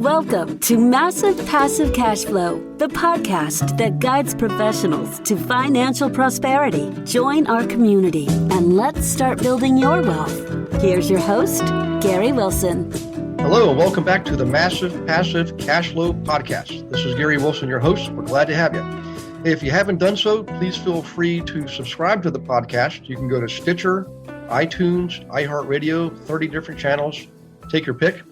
Welcome to Massive Passive Cash Flow, the podcast that guides professionals to financial prosperity. Join our community and let's start building your wealth. Here's your host, Gary Wilson. Hello, and welcome back to the Massive Passive Cash Flow podcast. This is Gary Wilson, your host. We're glad to have you. Hey, if you haven't done so, please feel free to subscribe to the podcast. You can go to Stitcher, iTunes, iHeartRadio, 30 different channels. Take your pick.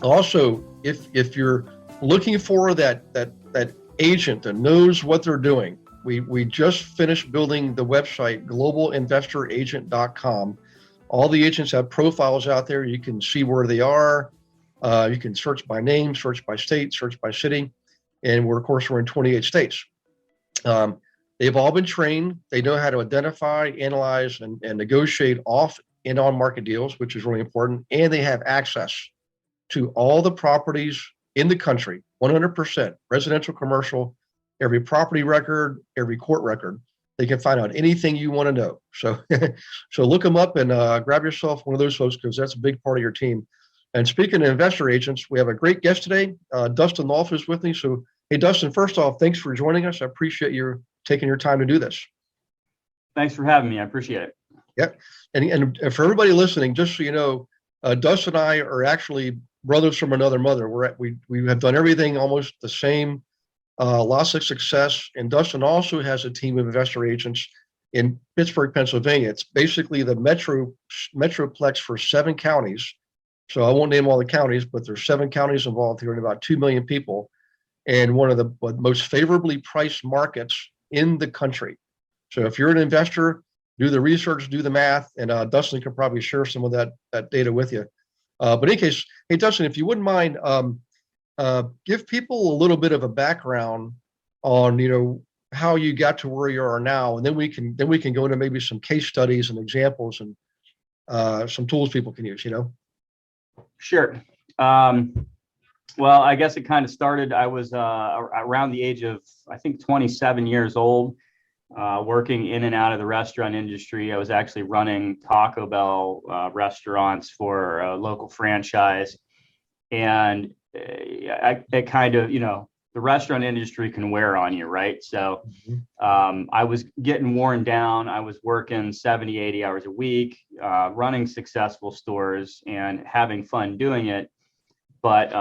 Also, if you're looking for that agent that knows what they're doing, we just finished building the website globalinvestoragent.com. All the agents have profiles out there. You can see where they are. You can search by name, search by state, search by city, and we're in 28 states. They've all been trained. They know how to identify, analyze, and negotiate off and on market deals, which is really important. And they have access to all the properties in the country, 100%, residential, commercial, every property record, every court record. They can find out anything you want to know. So look them up and grab yourself one of those folks, because that's a big part of your team. And speaking of investor agents, we have a great guest today. Dustin Nulf is with me. So, hey, Dustin, first off, thanks for joining us. I appreciate you taking your time to do this. Thanks for having me. I appreciate it. Yep. And for everybody listening, just so you know, Dustin and I are actually brothers from another mother. We have done everything almost the same, lots of success. And Dustin also has a team of investor agents in Pittsburgh, Pennsylvania. It's basically the metroplex for 7 counties. So I won't name all the counties, but there's 7 counties involved here and about 2 million people, and one of the most favorably priced markets in the country. So if you're an investor, do the research, do the math, and Dustin can probably share some of that data with you. But in any case, hey, Dustin, if you wouldn't mind, give people a little bit of a background on, how you got to where you are now, and then we can go into maybe some case studies and examples and some tools people can use. Sure. Well, I guess it kind of started. I was around the age of, I think, 27 years old, working in and out of the restaurant industry. I was actually running Taco Bell restaurants for a local franchise. And it kind of, the restaurant industry can wear on you, right? So I was getting worn down. I was working 70, 80 hours a week, running successful stores and having fun doing it. But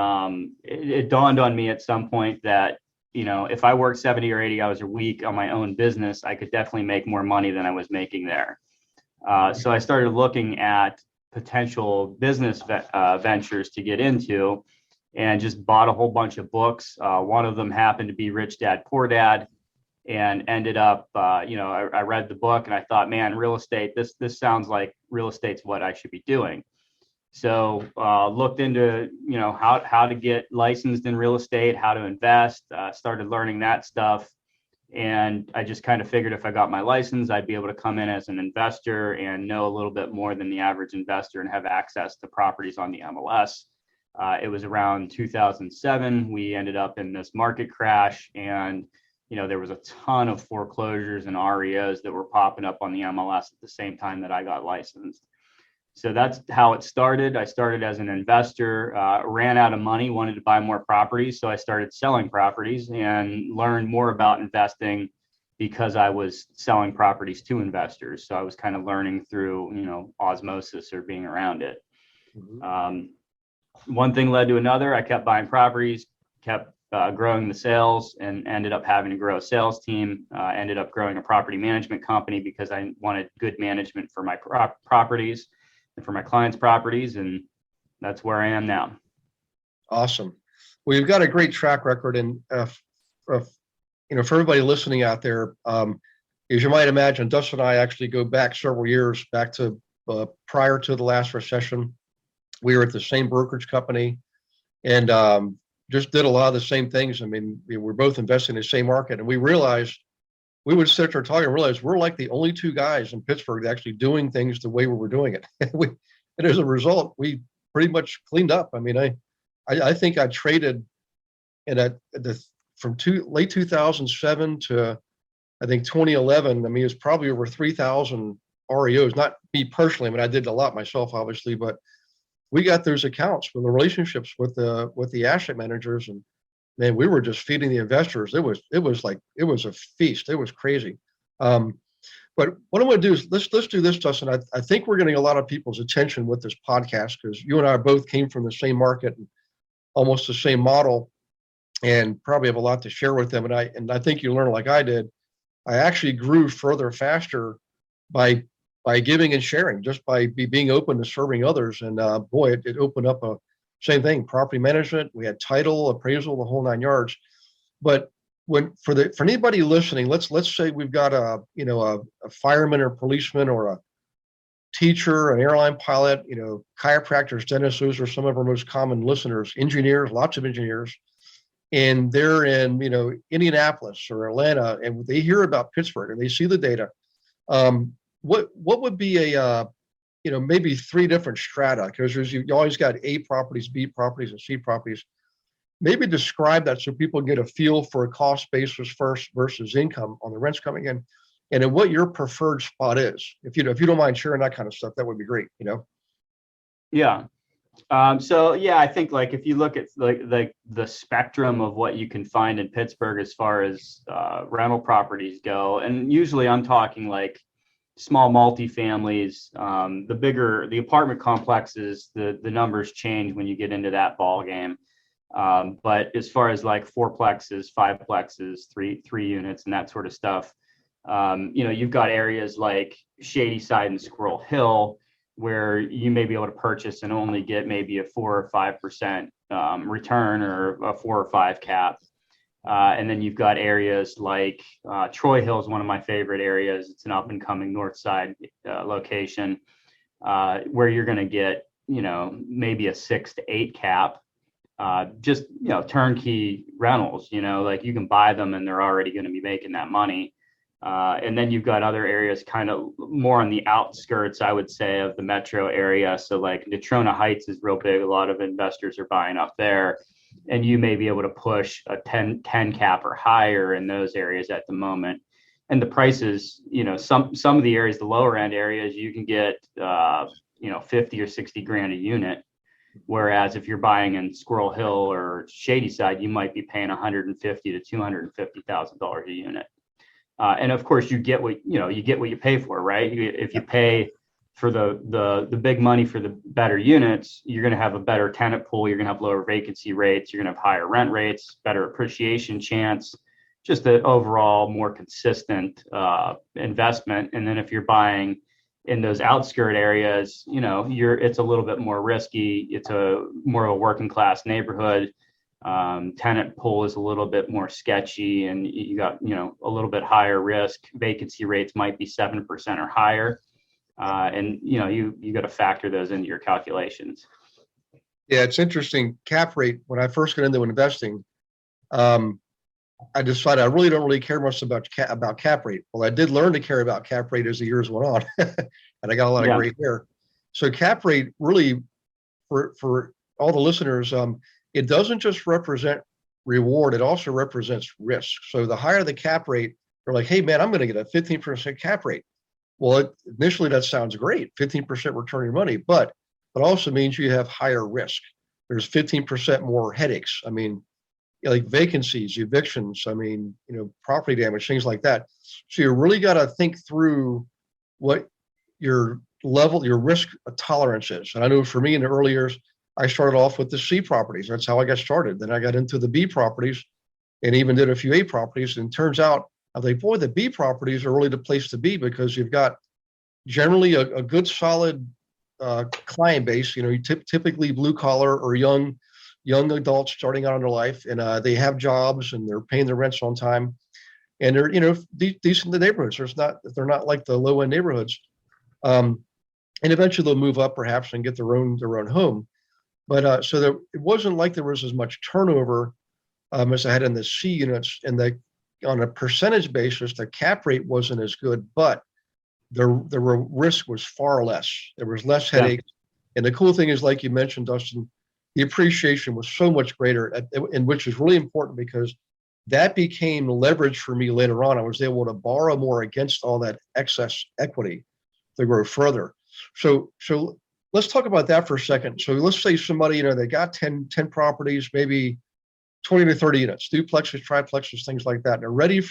it dawned on me at some point that, if I worked 70 or 80 hours a week on my own business, I could definitely make more money than I was making there. So I started looking at potential business ventures to get into, and just bought a whole bunch of books. One of them happened to be Rich Dad, Poor Dad, and ended up, I read the book and I thought, man, real estate, this sounds like real estate's what I should be doing. So looked into, how to get licensed in real estate, how to invest, started learning that stuff. And I just kind of figured if I got my license, I'd be able to come in as an investor and know a little bit more than the average investor and have access to properties on the MLS. It was around 2007. We ended up in this market crash, and there was a ton of foreclosures and REOs that were popping up on the MLS at the same time that I got licensed. So that's how it started. I started as an investor, ran out of money, wanted to buy more properties. So I started selling properties and learned more about investing because I was selling properties to investors. So I was kind of learning through, osmosis or being around it. One thing led to another. I kept buying properties, kept growing the sales, and ended up having to grow a sales team. Ended up growing a property management company because I wanted good management for my properties and for my clients' properties, and that's where I am now. Awesome. Well, you've got a great track record, and for everybody listening out there, as you might imagine, Dustin and I actually go back several years, back to prior to the last recession. We were at the same brokerage company, and just did a lot of the same things. I mean, we were both investing in the same market, and we realized we would sit there talking and realize we're like the only 2 guys in Pittsburgh actually doing things the way we were doing it. And as a result, we pretty much cleaned up. I mean, I think I traded from late 2007 to I think 2011. I mean, it's probably over 3,000 REOs. Not me personally. I mean, I did a lot myself, obviously, but we got those accounts with the relationships with the asset managers, and man, we were just feeding the investors. It was a feast. It was crazy. But what I'm going to do is let's do this, Dustin. I think we're getting a lot of people's attention with this podcast because you and I both came from the same market and almost the same model, and probably have a lot to share with them. And I think you learned like I did. I actually grew further faster by giving and sharing, just by being open to serving others. And boy, it opened up a same thing, property management. We had title, appraisal, the whole 9 yards. But for anybody listening, let's say we've got a fireman or policeman or a teacher, an airline pilot, chiropractors, dentists. Those are some of our most common listeners. Engineers, lots of engineers, and they're in Indianapolis or Atlanta, and they hear about Pittsburgh and they see the data. What would be a maybe 3 different strata, because you always got A properties, B properties, and C properties. Maybe describe that so people get a feel for a cost basis first versus income on the rents coming in, and then what your preferred spot is. If you don't mind sharing that kind of stuff, that would be great. Yeah. So yeah, I think like if you look at like the spectrum of what you can find in Pittsburgh as far as rental properties go, and usually I'm talking like small multifamilies, the apartment complexes, the numbers change when you get into that ball game. But as far as like 4plexes, 5plexes, three units and that sort of stuff, you've got areas like Shady Side and Squirrel Hill where you may be able to purchase and only get maybe a 4 or 5% return or a 4 or 5 cap. And then you've got areas like Troy Hill is one of my favorite areas. It's an up and coming north side location where you're going to get, maybe a 6 to 8 cap. Just, turnkey rentals, like you can buy them and they're already going to be making that money. And then you've got other areas kind of more on the outskirts, I would say, of the metro area. So like Natrona Heights is real big. A lot of investors are buying up there. And you may be able to push a 10 cap or higher in those areas at the moment. And the prices, some of the areas, the lower end areas, you can get, 50 or 60 grand a unit. Whereas if you're buying in Squirrel Hill or Shady Side, you might be paying $150,000 to $250,000 a unit. And of course, you get what you pay for, right? If you pay for the big money for the better units, you're going to have a better tenant pool. You're going to have lower vacancy rates. You're going to have higher rent rates, better appreciation chance, just an overall more consistent investment. And then if you're buying in those outskirt areas, it's a little bit more risky. It's more of a working class neighborhood. Tenant pool is a little bit more sketchy, and you got, a little bit higher risk. Vacancy rates might be 7% or higher. And you got to factor those into your calculations. Yeah, it's interesting. Cap rate. When I first got into investing, I decided I really don't care much about cap rate. Well, I did learn to care about cap rate as the years went on, and I got a lot of gray hair. So cap rate really, for all the listeners, it doesn't just represent reward; it also represents risk. So the higher the cap rate, they're like, "Hey, man, I'm going to get a 15% cap rate." Well, initially that sounds great, 15% return on your money, but it also means you have higher risk. There's 15% more headaches. I mean, like vacancies, evictions, property damage, things like that. So you really got to think through what your risk tolerance is. And I know for me in the early years, I started off with the C properties. That's how I got started. Then I got into the B properties and even did a few A properties. And it turns out, I was like, boy, the B properties are really the place to be because you've got generally a good, solid client base. You typically blue collar or young adults starting out in their life, and they have jobs and they're paying their rents on time, and they're decent in the neighborhoods. They're not like the low end neighborhoods, and eventually they'll move up perhaps and get their own home. But it wasn't like there was as much turnover as I had in the C units, and on a percentage basis, the cap rate wasn't as good, but the risk was far less. There was less headaches, and the cool thing is, like you mentioned, Dustin, the appreciation was so much greater, and which is really important because that became leverage for me later on. I was able to borrow more against all that excess equity to grow further. So let's talk about that for a second. So let's say somebody, they got 10 properties, maybe 20 to 30 units, duplexes, triplexes, things like that. And they're ready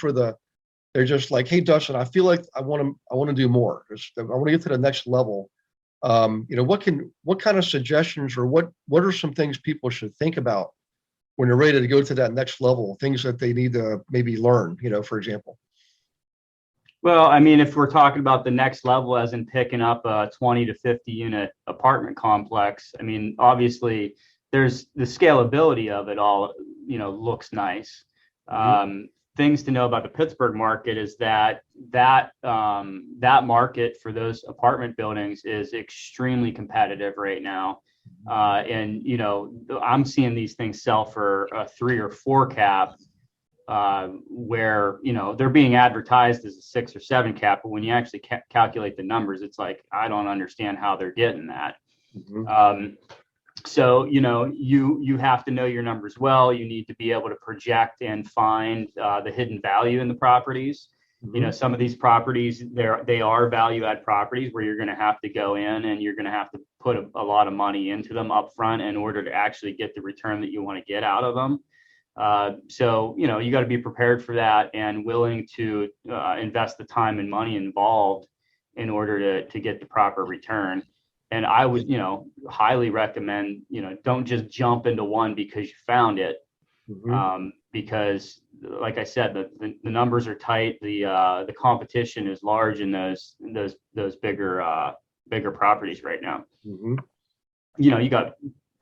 they're just like, hey, Dustin, I feel like I want to do more. I want to get to the next level. What kind of suggestions or what are some things people should think about when they're ready to go to that next level, things that they need to maybe learn, for example? Well, I mean, if we're talking about the next level, as in picking up a 20 to 50 unit apartment complex, I mean, obviously there's the scalability of it all, looks nice. Mm-hmm. Things to know about the Pittsburgh market is that market for those apartment buildings is extremely competitive right now. And, I'm seeing these things sell for a 3 or 4 cap, where, they're being advertised as a 6 or 7 cap. But when you actually calculate the numbers, it's like, I don't understand how they're getting that. Mm-hmm. So, you have to know your numbers well. You need to be able to project and find the hidden value in the properties. Mm-hmm. Some of these properties, they are value add properties where you're going to have to go in and you're going to have to put a lot of money into them up front in order to actually get the return that you want to get out of them. So, you got to be prepared for that and willing to invest the time and money involved in order to get the proper return. And I would, highly recommend, don't just jump into one because you found it. Mm-hmm. Because like I said, the numbers are tight. The competition is large in those bigger properties right now. Mm-hmm. You got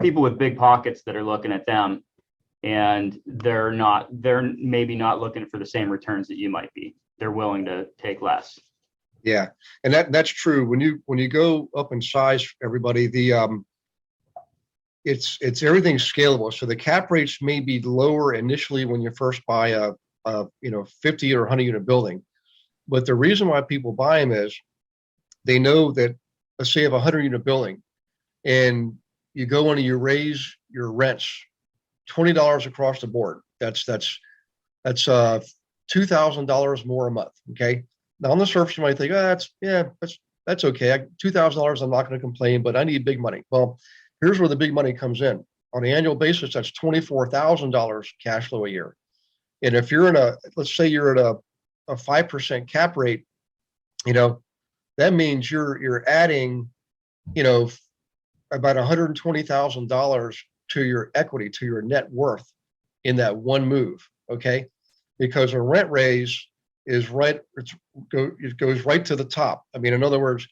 people with big pockets that are looking at them, and they're maybe not looking for the same returns that you might be. They're willing to take less. Yeah, and that's true. When you go up in size, everybody, it's everything's scalable. So the cap rates may be lower initially when you first buy a 50 or 100 unit building, but the reason why people buy them is they know that, let's say you have a 100 unit building, and you go in and you raise your rents $20 across the board. That's $2,000 more a month. Okay. Now on the surface, you might think, that's okay. $2,000, I'm not going to complain, but I need big money. Well, here's where the big money comes in. On an annual basis, that's $24,000 cash flow a year. And if you're let's say you're at a 5% cap rate, that means you're adding, about $120,000 to your equity, to your net worth in that one move. Okay. Because a rent raise is it goes right to the top. I mean, in other words,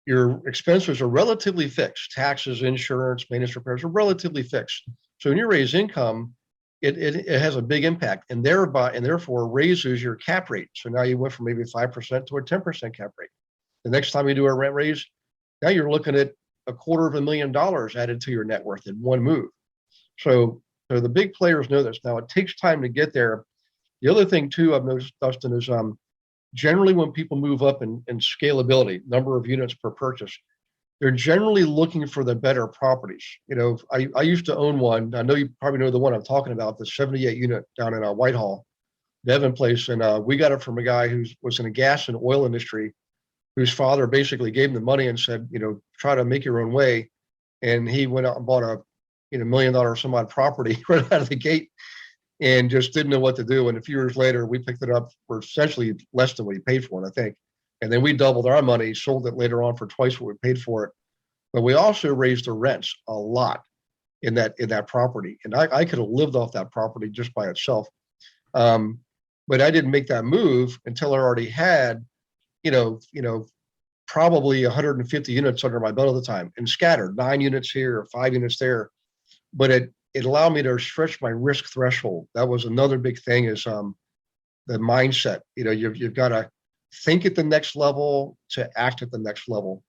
your expenses are relatively fixed. Taxes, insurance, maintenance, repairs are relatively fixed. So when you raise income, it has a big impact, and therefore raises your cap rate. So now you went from maybe 5% to a 10% cap rate. The next time you do a rent raise, now you're looking at $250,000 added to your net worth in one move. So the big players know this. Now it takes time to get there. The other thing too I've noticed, Dustin, is generally when people move up in scalability, number of units per purchase, they're generally looking for the better properties. I used to own one. I know you probably know the one I'm talking about, the 78 unit down in Whitehall, Devon Place. And we got it from a guy who was in the gas and oil industry, whose father basically gave him the money and said, try to make your own way. And he went out and bought a $1 million some odd property right out of the gate, and just didn't know what to do. And a few years later, we picked it up for essentially less than what he paid for it, I think. And then we doubled our money, sold it later on for twice what we paid for it. But we also raised the rents a lot in that property. And I could have lived off that property just by itself. But I didn't make that move until I already had, probably 150 units under my belt at the time, and scattered 9 units here or 5 units there. But it allowed me to stretch my risk threshold. That was another big thing, is the mindset. You've got to think at the next level to act at the next level.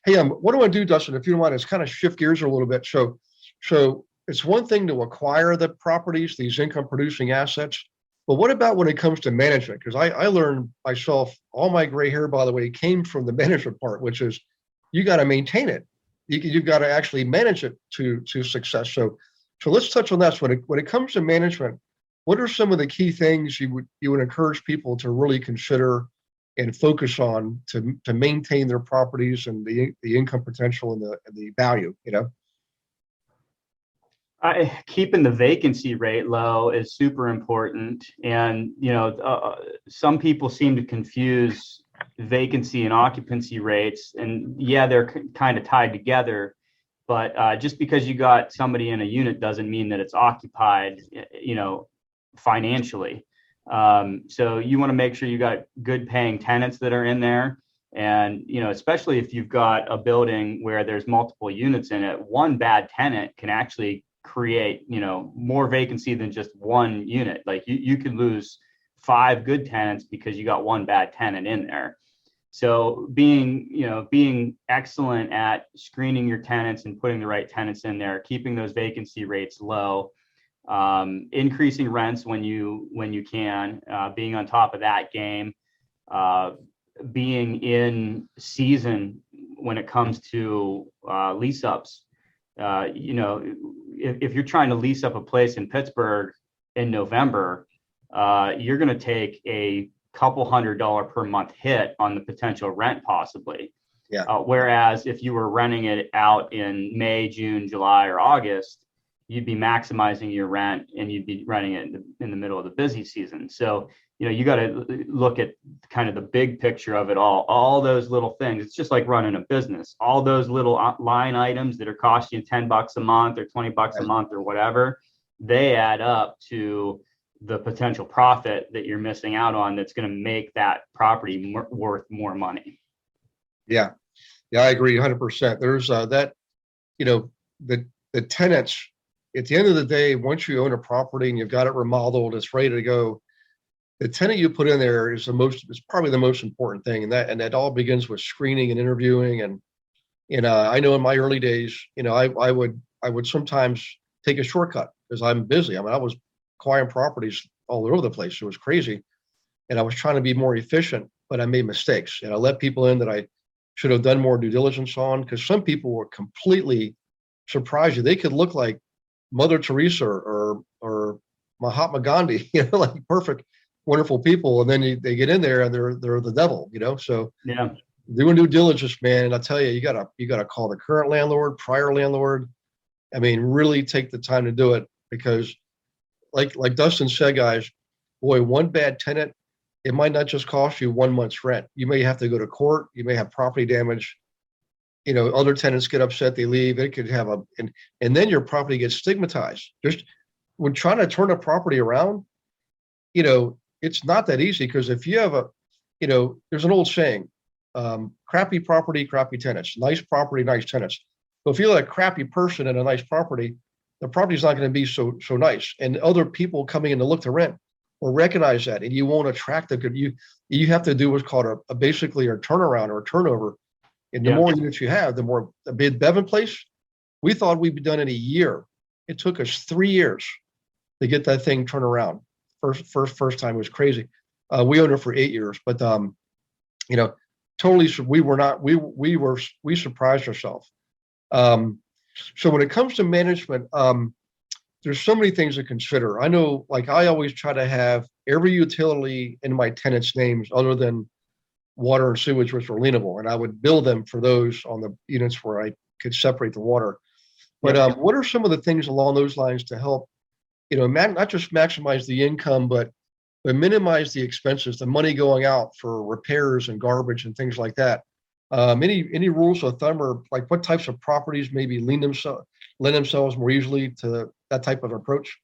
Hey, what do I do, Dustin, if you don't mind, is kind of shift gears a little bit. So it's one thing to acquire the properties, these income producing assets, but what about when it comes to management? Because I learned myself, all my gray hair, by the way, came from the management part, which is you got to maintain it. You've got to actually manage it to success. So let's touch on that. So when it comes to management, what are some of the key things you would encourage people to really consider and focus on to maintain their properties and the income potential and the value, Keeping the vacancy rate low is super important. And, some people seem to confuse vacancy and occupancy rates. And yeah, they're kind of tied together. But just because you got somebody in a unit doesn't mean that it's occupied, financially. So you want to make sure you got good paying tenants that are in there. And, especially if you've got a building where there's multiple units in it, one bad tenant can actually create, more vacancy than just one unit. Like you could lose 5 good tenants because you got one bad tenant in there. So being excellent at screening your tenants and putting the right tenants in there, keeping those vacancy rates low, increasing rents when you can, being on top of that game, being in season when it comes to lease ups. If you're trying to lease up a place in Pittsburgh in November, you're going to take a couple $100 per month hit on the potential rent possibly. Yeah. Whereas if you were renting it out in May, June, July, or August, you'd be maximizing your rent and you'd be renting it in the middle of the busy season. So, you got to look at kind of the big picture of it all those little things. It's just like running a business. All those little line items that are costing you $10 a month or $20 a month or whatever, they add up to the potential profit that you're missing out on that's going to make that property worth more money. Yeah, I agree 100%. There's that, the tenants, at the end of the day, once you own a property and you've got it remodeled, it's ready to go, the tenant you put in there is probably the most important thing. And that all begins with screening and interviewing. And I know in my early days, I would sometimes take a shortcut because I'm busy. I mean, I was acquiring properties all over the place. It was crazy. And I was trying to be more efficient, but I made mistakes. And I let people in that I should have done more due diligence on, because some people were completely surprised you. They could look like Mother Teresa or Mahatma Gandhi, like perfect, wonderful people. And then they get in there and they're the devil, So yeah, doing due diligence, man. And I tell you, you gotta call the current landlord, prior landlord. I mean, really take the time to do it, because like Dustin said, guys, boy, one bad tenant, it might not just cost you 1 month's rent. You may have to go to court. You may have property damage. Other tenants get upset, they leave. It could have and then your property gets stigmatized. Just when trying to turn a property around, it's not that easy, because if you have there's an old saying, crappy property, crappy tenants, nice property, nice tenants. But if you're a crappy person in a nice property, the property's not going to be so nice. And other people coming in to look to rent will recognize that, and you won't attract the good. You have to do what's called basically a turnaround or a turnover. And the more units you have, the more. A big Bevan place, we thought we'd be done in a year. It took us 3 years to get that thing turned around. First time was crazy. We owned it for 8 years, but totally. We surprised ourselves. So when it comes to management, there's so many things to consider. I know, like, I always try to have every utility in my tenants' names other than water and sewage, which are lienable, and I would bill them for those on the units where I could separate the water. But what are some of the things along those lines to help, not just maximize the income, but minimize the expenses, the money going out for repairs and garbage and things like that? Any rules of thumb, or like what types of properties maybe lend themselves more easily to that type of approach?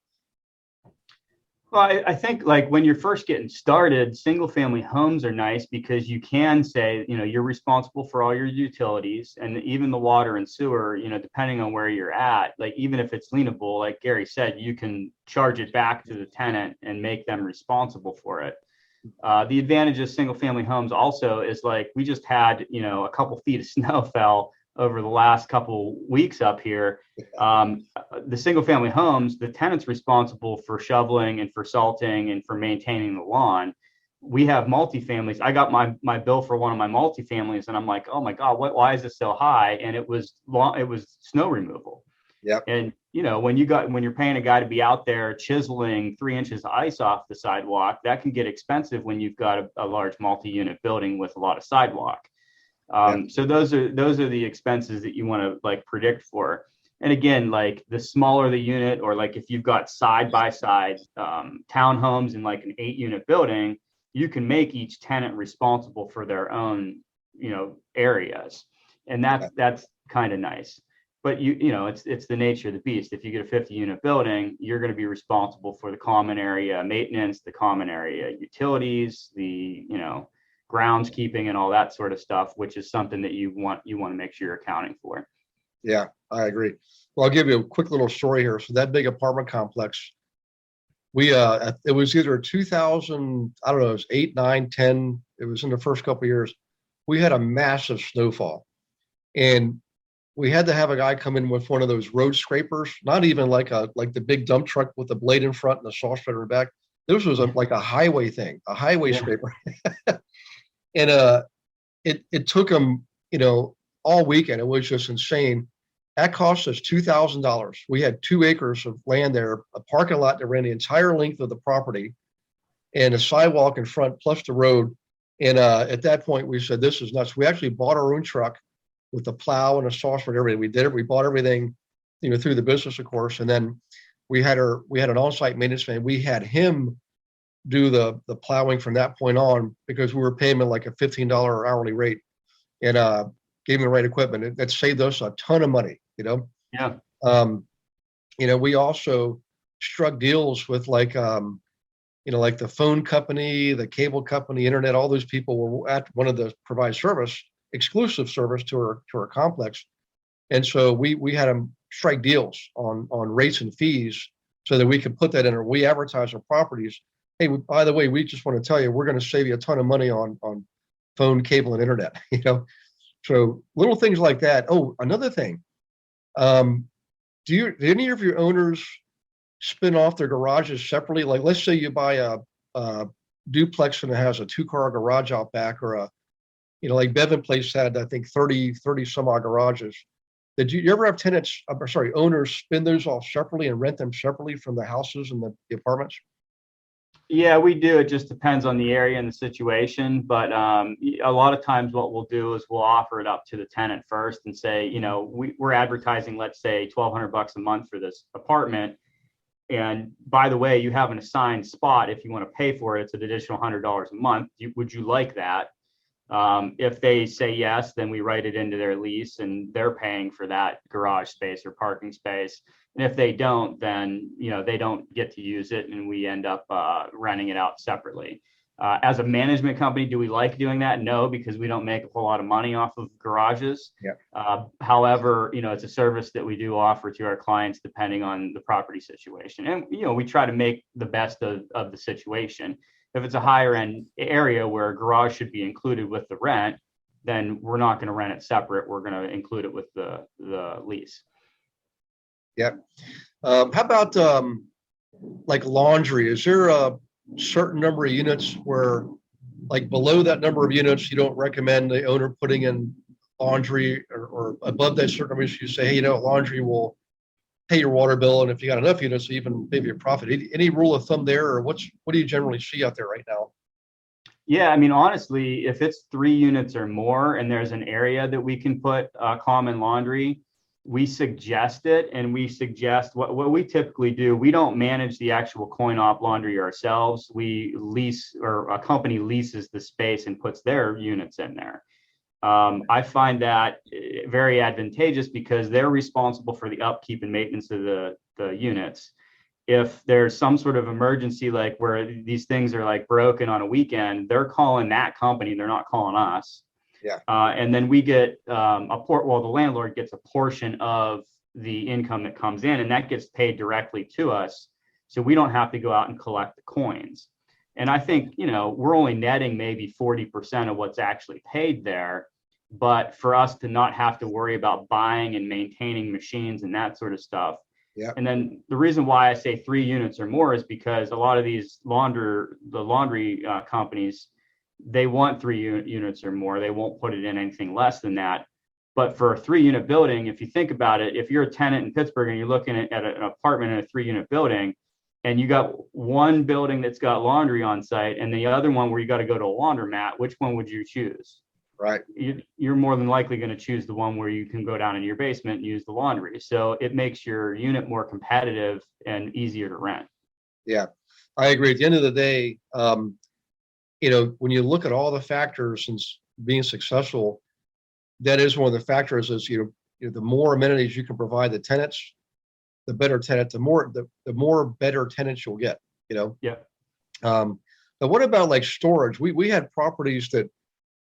Well, I think, like, when you're first getting started, single family homes are nice because you can say, you're responsible for all your utilities, and even the water and sewer, depending on where you're at. Like, even if it's lienable, like Gary said, you can charge it back to the tenant and make them responsible for it. The advantage of single family homes also is, like, we just had, a couple feet of snow fell over the last couple weeks up here. The single family homes, the tenant's responsible for shoveling and for salting and for maintaining the lawn. We have multifamilies. I got my bill for one of my multifamilies, and I'm like, oh my God, why is this so high? And it was snow removal. Yep. And, when you're paying a guy to be out there chiseling 3 inches of ice off the sidewalk, that can get expensive when you've got a large multi-unit building with a lot of sidewalk. So those are the expenses that you want to like predict for. And again, like the smaller the unit, or like if you've got side by side townhomes in like an 8-unit building, you can make each tenant responsible for their own, areas. And that's kind of nice. But it's the nature of the beast. If you get a 50-unit building, you're going to be responsible for the common area maintenance, the common area utilities, the, groundskeeping and all that sort of stuff, which is something that you want to make sure you're accounting for. Yeah, I agree. Well, I'll give you a quick little story here. So that big apartment complex, we it was either 2000, I don't know, it was 8, 9, 10. It was in the first couple of years. We had a massive snowfall, and we had to have a guy come in with one of those road scrapers, not even like the big dump truck with the blade in front and the saw spreader in the back. This was like a highway thing, a highway scraper. And it took him, all weekend. It was just insane. That cost us $2,000. We had 2 acres of land there, a parking lot that ran the entire length of the property, and a sidewalk in front plus the road. And at that point, we said, this is nuts. We actually bought our own truck with the plow and a saw spreader and everything. We did it. We bought everything, through the business, of course. And then we had an on-site maintenance man. We had him do the plowing from that point on, because we were paying him like a $15 hourly rate, and gave him the right equipment. That saved us a ton of money, Yeah. We also struck deals with like the phone company, the cable company, internet. All those people were at one of the provide service, exclusive service to our complex, and so we had them strike deals on rates and fees so that we could put that in. Or we advertise our properties. Hey, by the way, we just want to tell you, we're going to save you a ton of money on phone, cable, and internet. So little things like that. Oh, another thing. Do any of your owners spin off their garages separately? Like, let's say you buy a duplex and it has a 2-car garage out back, or like Bevan Place had, I think 30 some odd garages. Did you ever have owners spin those off separately and rent them separately from the houses and the apartments? Yeah, we do. It just depends on the area and the situation. But a lot of times what we'll do is we'll offer it up to the tenant first and say, we're advertising, let's say $1,200 a month for this apartment. And by the way, you have an assigned spot. If you want to pay for it, it's an additional $100 a month. Would you like that? If they say yes, then we write it into their lease and they're paying for that garage space or parking space. And if they don't, then, they don't get to use it and we end up renting it out separately. As a management company, do we like doing that? No, because we don't make a whole lot of money off of garages. Yeah. However, it's a service that we do offer to our clients depending on the property situation. And, we try to make the best of the situation. If it's a higher end area where a garage should be included with the rent, then we're not going to rent it separate. We're going to include it with the lease. Yeah. How about like laundry? Is there a certain number of units where, like, below that number of units, you don't recommend the owner putting in laundry, or above that certain number, you say, hey, laundry will pay your water bill, and if you got enough units, even maybe a profit. Any rule of thumb there, or what do you generally see out there right now? Yeah, I mean, honestly, if it's 3 units or more and there's an area that we can put common laundry, we suggest it. And we suggest what we typically do. We don't manage the actual coin-op laundry ourselves. We lease, or a company leases the space and puts their units in there. I find that very advantageous because they're responsible for the upkeep and maintenance of the units. If there's some sort of emergency, like where these things are like broken on a weekend, they're calling that company. They're not calling us. Yeah. And then we get the landlord gets a portion of the income that comes in, and that gets paid directly to us. So we don't have to go out and collect the coins. And I think, we're only netting maybe 40% of what's actually paid there. But for us to not have to worry about buying and maintaining machines and that sort of stuff. Yeah. And then the reason why I say 3 units or more is because a lot of these laundry companies, they want 3 units or more. They won't put it in anything less than that. But for a 3-unit building, if you think about it, if you're a tenant in Pittsburgh and you're looking at an apartment in a 3-unit building, and you got one building that's got laundry on site and the other one where you got to go to a laundromat, which one would you choose? Right. You're more than likely going to choose the one where you can go down into your basement and use the laundry. So it makes your unit more competitive and easier to rent. Yeah, I agree. At the end of the day, when you look at all the factors and being successful, that is one of the factors is, the more amenities you can provide the tenants, the better tenant, the more better tenants you'll get, Yeah. But what about like storage? We had properties that,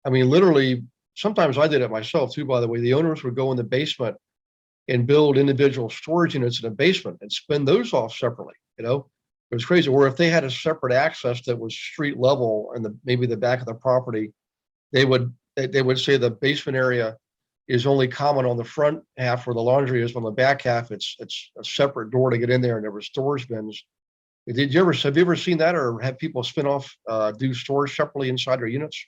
literally, sometimes I did it myself too, by the way. The owners would go in the basement and build individual storage units in the basement and spin those off separately, It was crazy. Or if they had a separate access that was street level and maybe the back of the property, they would say the basement area is only common on the front half where the laundry is. On the back half, it's a separate door to get in there, and there were storage bins. Have you ever seen that, or have people spin off, do storage separately inside their units?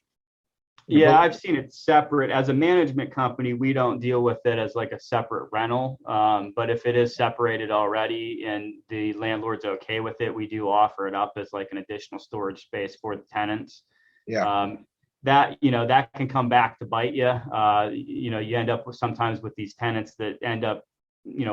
Yeah, I've seen it separate. As a management company, we don't deal with it as like a separate rental. But if it is separated already and the landlord's okay with it, we do offer it up as like an additional storage space for the tenants. Yeah. That can come back to bite you. You end up sometimes with these tenants that end up,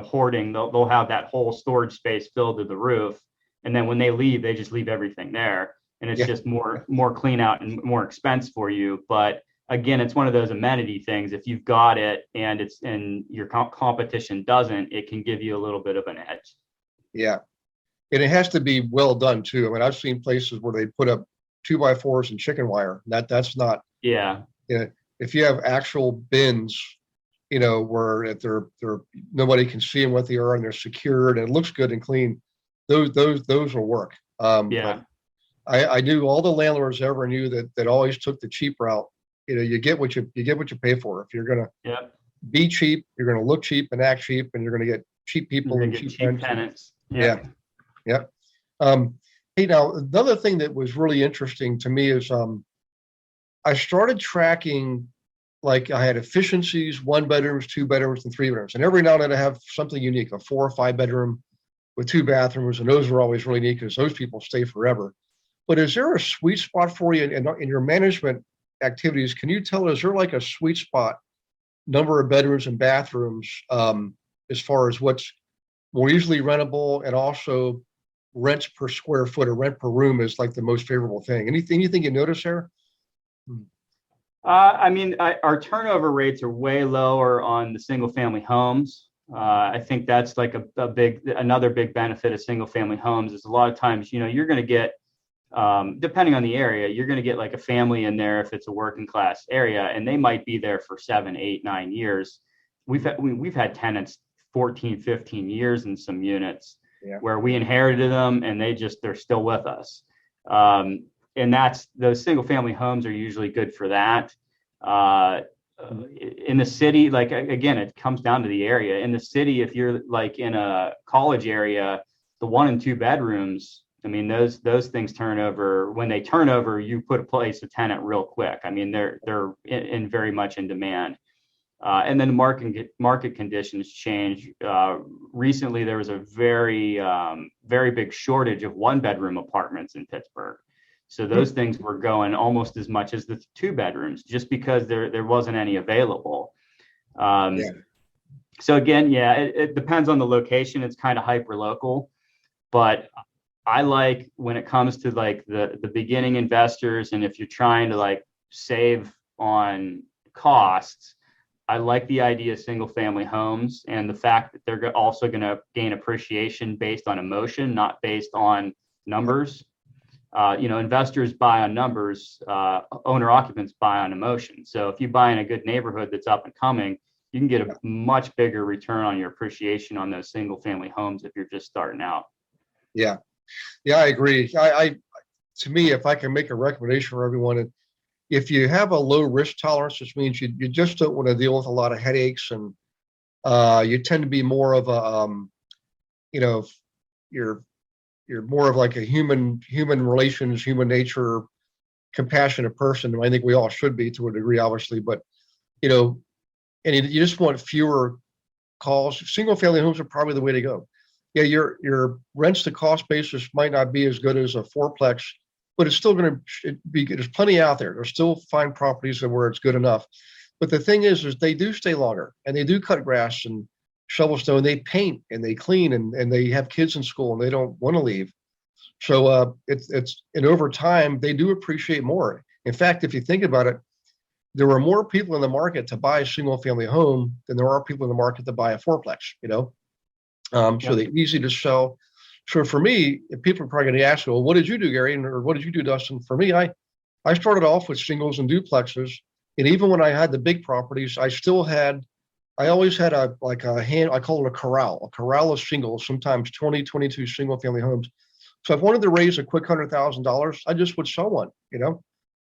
hoarding. They'll have that whole storage space filled to the roof, and then when they leave, they just leave everything there. And it's just more clean out and more expense for you. But again, it's one of those amenity things. If you've got it and your competition doesn't, it can give you a little bit of an edge. Yeah. And it has to be well done too. I've seen places where they put up 2x4s and chicken wire. That's not. Yeah. If you have actual bins, where if they're nobody can see them what they are and they're secured and it looks good and clean, those will work. Yeah. I knew all the landlords ever knew that always took the cheap route. You get what you pay for. If you're gonna be cheap, you're gonna look cheap and act cheap, and you're gonna get cheap people and cheap tenants. Yeah. Hey, now another thing that was really interesting to me is I started tracking, like I had efficiencies, 1 bedrooms, 2 bedrooms, and 3 bedrooms, and every now and then I have something unique, a 4 or 5 bedroom with 2 bathrooms, and those are always really neat because those people stay forever. But is there a sweet spot for you in your management activities? Can you tell us, is there like a sweet spot number of bedrooms and bathrooms as far as what's more easily rentable, and also rents per square foot or rent per room is like the most favorable thing? Anything you notice there? Our turnover rates are way lower on the single family homes. I think that's like another big benefit of single family homes is a lot of times, you're going to get, depending on the area, you're going to get like a family in there if it's a working class area, and they might be there for 7, 8, 9 years. We've had tenants 14, 15 years in some units where we inherited them and they're still with us. And those single family homes are usually good for that. In the city, like, again, it comes down to the area. In the city, if you're like in a college area, the 1 and 2 bedrooms, those things turn over. When they turn over, you place a tenant real quick. They're in very much in demand. And then market conditions change. Recently, there was a very, very big shortage of 1-bedroom apartments in Pittsburgh. So those things were going almost as much as the 2 bedrooms, just because there wasn't any available. So again, it depends on the location. It's kind of hyper local, but I like when it comes to like the beginning investors, and if you're trying to like save on costs, I like the idea of single family homes and the fact that they're also going to gain appreciation based on emotion, not based on numbers. Investors buy on numbers, owner occupants buy on emotion. So if you buy in a good neighborhood that's up and coming, you can get a much bigger return on your appreciation on those single family homes if you're just starting out. Yeah, I agree. To me, if I can make a recommendation for everyone, if you have a low risk tolerance, which means you just don't want to deal with a lot of headaches, and you tend to be more of a, you're more of like a human relations, human nature, compassionate person. I think we all should be to a degree, obviously, but and you just want fewer calls. Single family homes are probably the way to go. Yeah, your rents to cost basis might not be as good as a fourplex, but it's still going to be. There's plenty out there. There's still fine properties where it's good enough. But the thing is they do stay longer, and they do cut grass and shovel snow, and they paint and they clean, and they have kids in school and they don't want to leave. So and over time they do appreciate more. In fact, if you think about it, there are more people in the market to buy a single family home than there are people in the market to buy a fourplex, so they're easy to sell. So for me, if people are probably going to ask, well, what did you do, Gary? Or what did you do, Dustin? For me, I started off with singles and duplexes. And even when I had the big properties, I always had I call it a corral of shingles, sometimes 20, 22 single family homes. So if I wanted to raise a quick $100,000, I just would sell one,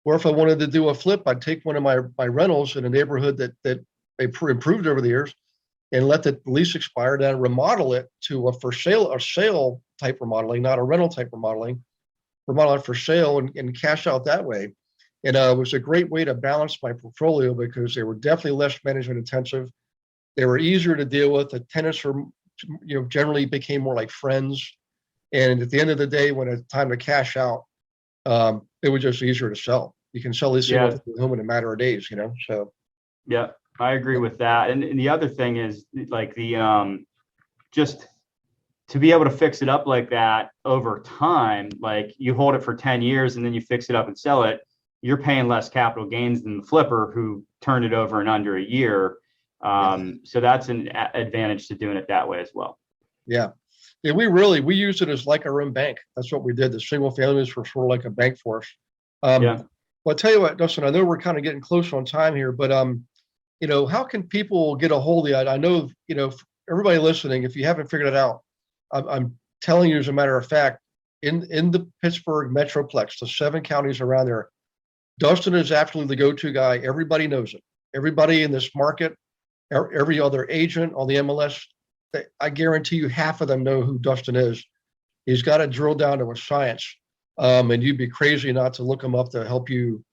Or if I wanted to do a flip, I'd take one of my rentals in a neighborhood that they improved over the years and let the lease expire, then remodel it to a sale type remodeling, not a rental type remodeling, remodel it for sale and cash out that way. And it was a great way to balance my portfolio because they were definitely less management intensive. They were easier to deal with. The tenants were, generally became more like friends. And at the end of the day, when it's time to cash out, it was just easier to sell. You can sell this home in a matter of days, so. Yeah, I agree with that. And the other thing is like just to be able to fix it up like that over time, like you hold it for 10 years and then you fix it up and sell it, you're paying less capital gains than the flipper who turned it over in under a year. So that's an advantage to doing it that way as well. Yeah. Yeah, we used it as like our own bank. That's what we did. The single families were sort of like a bank for us. Well, I'll tell you what, Dustin, I know we're kind of getting close on time here, but how can people get a hold of you? I know, everybody listening, if you haven't figured it out, I'm telling you as a matter of fact, in the Pittsburgh Metroplex, the 7 counties around there, Dustin is absolutely the go-to guy. Everybody knows it. Everybody in this market, every other agent on the MLS, I guarantee you half of them know who Dustin is. He's got it drilled down to a science. And you'd be crazy not to look him up to help you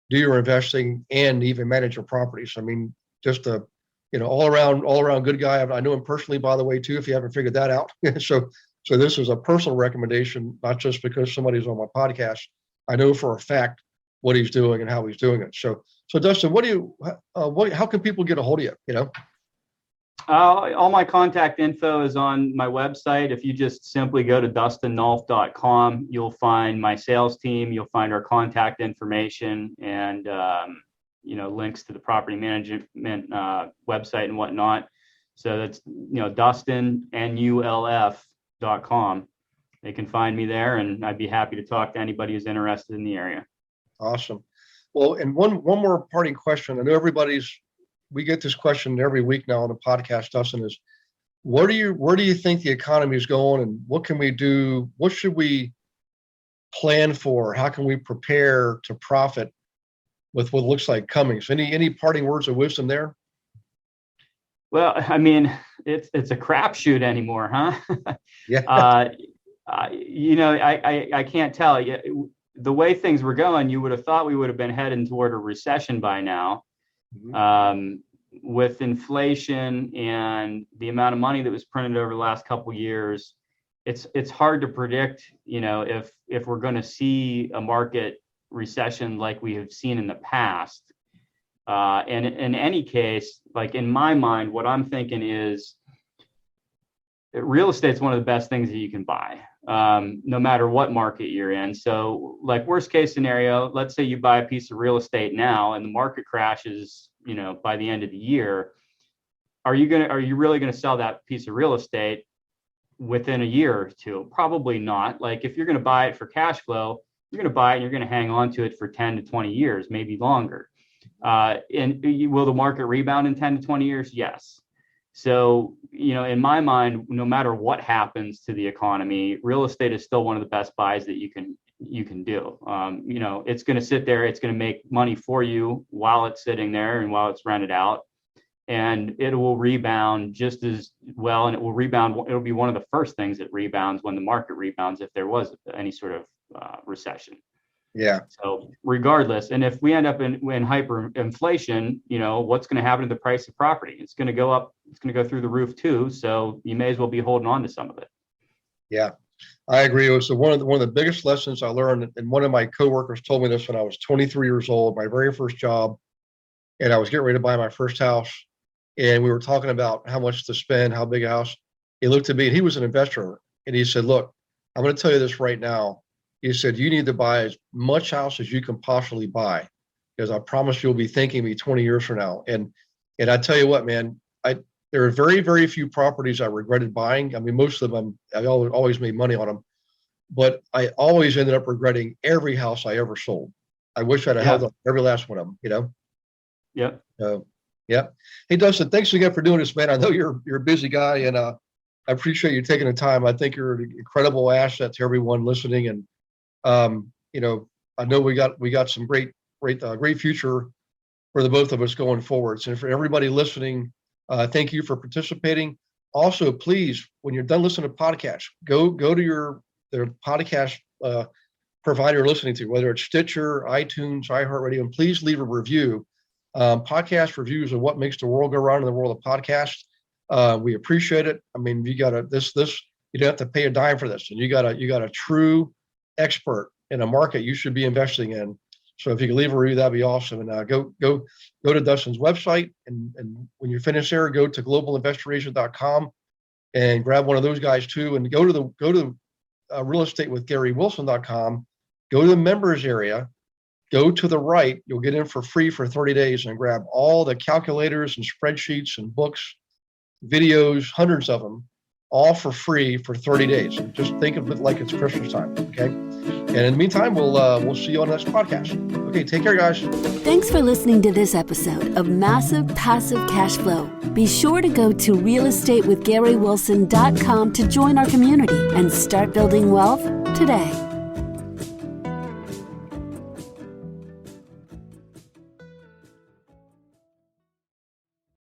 do your investing and even manage your properties. I mean, just a, all around good guy. I know him personally, by the way, too, if you haven't figured that out. So this is a personal recommendation, not just because somebody's on my podcast. I know for a fact what he's doing and how he's doing it. So Dustin, how can people get a hold of you? All my contact info is on my website. If you just simply go to dustinnulf.com, you'll find my sales team. You'll find our contact information and, links to the property management website and whatnot. So that's, dustinnulf.com. They can find me there, and I'd be happy to talk to anybody who's interested in the area. Awesome. Well, and one more parting question. I know we get this question every week now on the podcast, Dustin, is where do you think the economy is going, and what can we do? What should we plan for? How can we prepare to profit with what looks like coming? So any parting words of wisdom there? Well, I mean, it's a crapshoot anymore, huh? Yeah. I can't tell you. The way things were going, you would have thought we would have been heading toward a recession by now. Mm-hmm. With inflation and the amount of money that was printed over the last couple of years, it's hard to predict, if we're going to see a market recession like we have seen in the past. And in any case, like in my mind, what I'm thinking is real estate is one of the best things that you can buy, no matter what market you're in. So like worst case scenario, let's say you buy a piece of real estate now and the market crashes, by the end of the year. Are you really going to sell that piece of real estate within a year or two? Probably not. Like if you're going to buy it for cash flow, you're going to buy it and you're going to hang on to it for 10 to 20 years, maybe longer. And will the market rebound in 10 to 20 years? Yes. So, in my mind, no matter what happens to the economy, real estate is still one of the best buys that you can do. It's going to sit there. It's going to make money for you while it's sitting there and while it's rented out. And it will rebound just as well. And it will rebound. It'll be one of the first things that rebounds when the market rebounds, if there was any sort of recession. Yeah. So regardless, and if we end up in hyperinflation, what's going to happen to the price of property? It's going to go up. It's going to go through the roof too. So you may as well be holding on to some of it. Yeah, I agree. It was one of the biggest lessons I learned. And one of my coworkers told me this when I was 23 years old, my very first job, and I was getting ready to buy my first house. And we were talking about how much to spend, how big a house. He looked at me, and he was an investor, and he said, "Look, I'm going to tell you this right now." He said, "You need to buy as much house as you can possibly buy, because I promise you'll be thanking me 20 years from now." And I tell you what, man, there are very, very few properties I regretted buying. I mean, most of them I always made money on them, but I always ended up regretting every house I ever sold. I wish I'd have held on every last one of them. Yeah. Yeah. Hey, Dustin, thanks again for doing this, man. I know you're a busy guy, and I appreciate you taking the time. I think you're an incredible asset to everyone listening, and I know we got some great future for the both of us going forward. So for everybody listening, thank you for participating. Also, please, when you're done listening to podcasts, go to the podcast provider you're listening to, whether it's Stitcher, iTunes, iHeartRadio, and please leave a review. Podcast reviews are what makes the world go round in the world of podcasts. We appreciate it. I mean, you got this. You don't have to pay a dime for this, and you got a true expert in a market you should be investing in. So if you can leave a review, that'd be awesome. And go to Dustin's website, and when you're finished there, go to globalinvestoragent.com and grab one of those guys too. And go to realestatewithgarywilson.com. Go to the members area. Go to the right. You'll get in for free for 30 days and grab all the calculators and spreadsheets and books, videos, hundreds of them, all for free for 30 days. Just think of it like it's Christmas time, okay? And in the meantime, we'll see you on the next podcast. Okay, take care, guys. Thanks for listening to this episode of Massive Passive Cash Flow. Be sure to go to realestatewithgarywilson.com to join our community and start building wealth today.